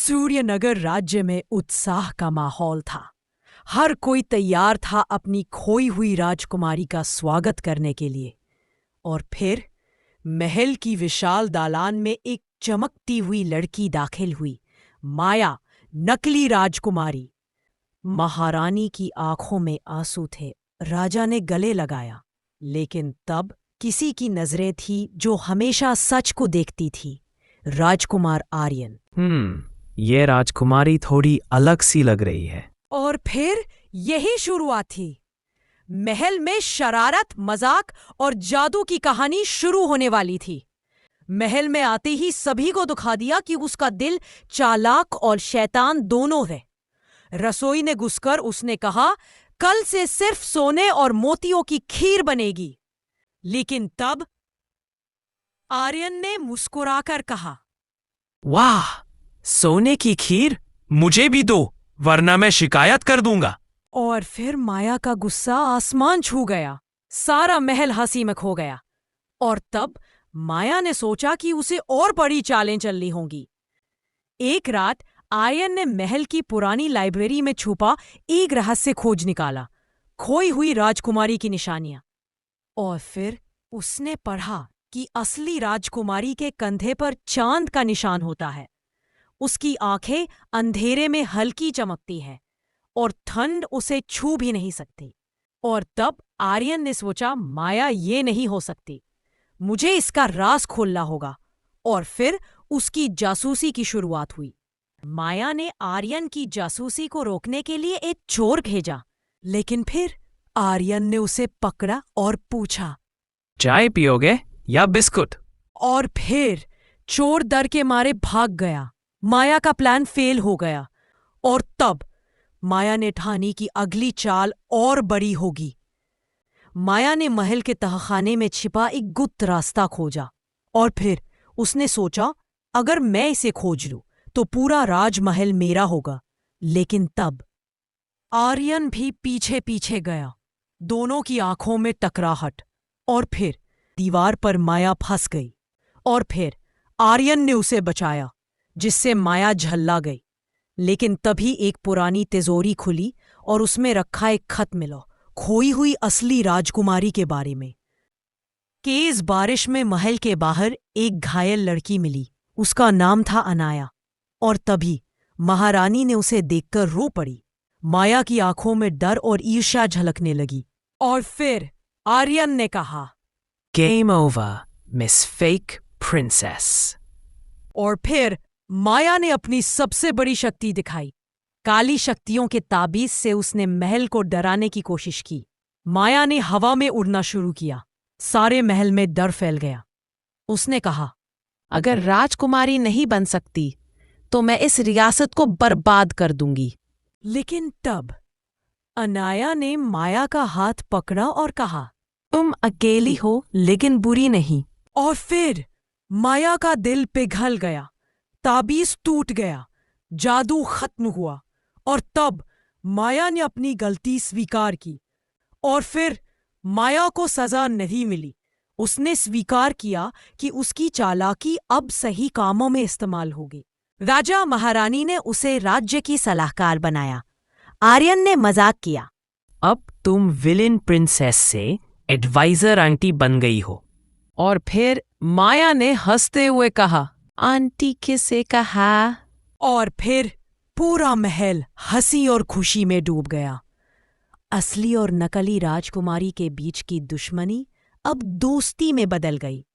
सूर्यनगर राज्य में उत्साह का माहौल था। हर कोई तैयार था अपनी खोई हुई राजकुमारी का स्वागत करने के लिए। और फिर महल की विशाल दालान में एक चमकती हुई लड़की दाखिल हुई, माया, नकली राजकुमारी। महारानी की आंखों में आंसू थे। राजा ने गले लगाया, लेकिन तब किसी की नजरें थी जो हमेशा सच को देखती थी, राजकुमार आर्यन। ये राजकुमारी थोड़ी अलग सी लग रही है। और फिर यही शुरुआत थी। महल में शरारत, मजाक और जादू की कहानी शुरू होने वाली थी। महल में आते ही सभी को दिखा दिया कि उसका दिल चालाक और शैतान दोनों है। रसोई ने घुसकर उसने कहा, कल से सिर्फ सोने और मोतियों की खीर बनेगी। लेकिन तब आर्यन ने मुस्कुराकर कहा, वाह, सोने की खीर मुझे भी दो, वरना मैं शिकायत कर दूंगा। और फिर माया का गुस्सा आसमान छू गया। सारा महल हंसी में खो गया। और तब माया ने सोचा कि उसे और बड़ी चालें चलनी होंगी। एक रात आर्यन ने महल की पुरानी लाइब्रेरी में छुपा एक रहस्य खोज निकाला, खोई हुई राजकुमारी की निशानियां। और फिर उसने पढ़ा कि असली राजकुमारी के कंधे पर चांद का निशान होता है। उसकी आंखें अंधेरे में हल्की चमकती हैं और ठंड उसे छू भी नहीं सकती। और तब आर्यन ने सोचा, माया ये नहीं हो सकती, मुझे इसका राज खोलना होगा। और फिर उसकी जासूसी की शुरुआत हुई। माया ने आर्यन की जासूसी को रोकने के लिए एक चोर भेजा, लेकिन फिर आर्यन ने उसे पकड़ा और पूछा, चाय पियोगे या बिस्कुट? और फिर चोर डर के मारे भाग गया। माया का प्लान फेल हो गया। और तब माया ने ठानी कि अगली चाल और बड़ी होगी। माया ने महल के तहखाने में छिपा एक गुप्त रास्ता खोजा। और फिर उसने सोचा, अगर मैं इसे खोज लूं तो पूरा राजमहल मेरा होगा। लेकिन तब आर्यन भी पीछे पीछे गया। दोनों की आंखों में टकराहट। और फिर दीवार पर माया फंस गई। और फिर आर्यन ने उसे बचाया, जिससे माया झल्ला गई। लेकिन तभी एक पुरानी तिजोरी खुली और उसमें रखा एक खत मिला, खोई हुई असली राजकुमारी के बारे में। तेज बारिश में महल के बाहर एक घायल लड़की मिली। उसका नाम था अनाया। और तभी महारानी ने उसे देखकर रो पड़ी। माया की आंखों में डर और ईर्ष्या झलकने लगी। और फिर आर्यन ने कहा, game over, miss fake princess. और फिर माया ने अपनी सबसे बड़ी शक्ति दिखाई। काली शक्तियों के ताबीज से उसने महल को डराने की कोशिश की। माया ने हवा में उड़ना शुरू किया। सारे महल में डर फैल गया। उसने कहा, अगर राजकुमारी नहीं बन सकती तो मैं इस रियासत को बर्बाद कर दूंगी। लेकिन तब अनाया ने माया का हाथ पकड़ा और कहा, तुम अकेली हो लेकिन बुरी नहीं। और फिर माया का दिल पिघल गया। ताबीज टूट गया। जादू खत्म हुआ। और तब माया ने अपनी गलती स्वीकार की। और फिर माया को सजा नहीं मिली। उसने स्वीकार किया कि उसकी चालाकी अब सही कामों में इस्तेमाल होगी। राजा महारानी ने उसे राज्य की सलाहकार बनाया। आर्यन ने मजाक किया, अब तुम विलेन प्रिंसेस से एडवाइजर आंटी बन गई हो। और फिर माया ने हंसते हुए कहा, आंटी किसे कहा? और फिर पूरा महल हंसी और खुशी में डूब गया। असली और नकली राजकुमारी के बीच की दुश्मनी अब दोस्ती में बदल गई।